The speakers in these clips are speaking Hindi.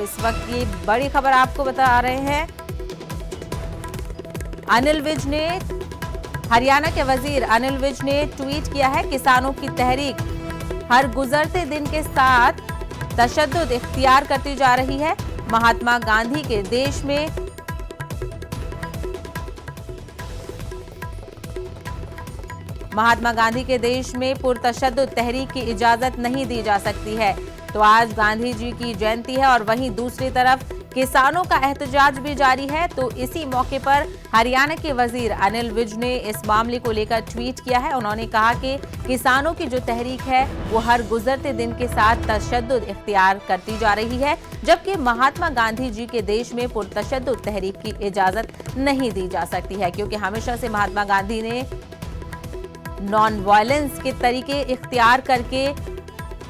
इस वक्त ये बड़ी खबर आपको बता रहे हैं। अनिल विज ने, हरियाणा के वजीर अनिल विज ने ट्वीट किया है, किसानों की तहरीक हर गुजरते दिन के साथ तशद्दुद इख्तियार करती जा रही है। महात्मा गांधी के देश में पुरतशद्दुद तहरीक की इजाजत नहीं दी जा सकती है। तो आज गांधी जी की जयंती है और वहीं दूसरी तरफ किसानों का एहतजाज भी जारी है। तो इसी मौके पर हरियाणा के वजीर अनिल विज ने इस मामले को लेकर ट्वीट किया है। उन्होंने कहा कि किसानों की जो तहरीक है वो हर गुजरते दिन के साथ तशद्दुद इख्तियार करती जा रही है, जबकि महात्मा गांधी जी के देश में पुरतशद्दुद तहरीक की इजाजत नहीं दी जा सकती है, क्योंकि हमेशा से महात्मा गांधी ने नॉन वायलेंस के तरीके इख्तियार करके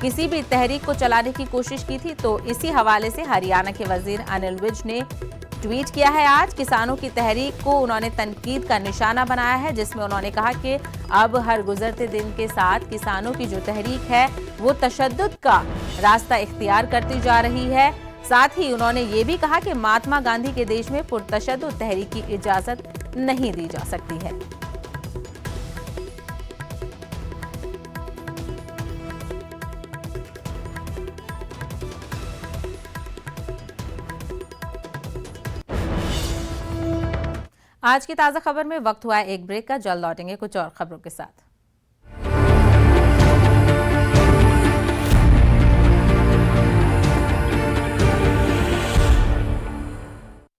किसी भी तहरीक को चलाने की कोशिश की थी। तो इसी हवाले से हरियाणा के वजीर अनिल विज ने ट्वीट किया है। आज किसानों की तहरीक को उन्होंने तनकीद का निशाना बनाया है, जिसमें उन्होंने कहा कि अब हर गुजरते दिन के साथ किसानों की जो तहरीक है वो तशद्दुद का रास्ता इख्तियार करती जा रही है। साथ ही उन्होंने ये भी कहा कि महात्मा गांधी के देश में पुरतशद्दुद तहरीक की इजाजत नहीं दी जा सकती है। आज की ताजा खबर में वक्त हुआ है एक ब्रेक का। जल्द लौटेंगे कुछ और खबरों के साथ।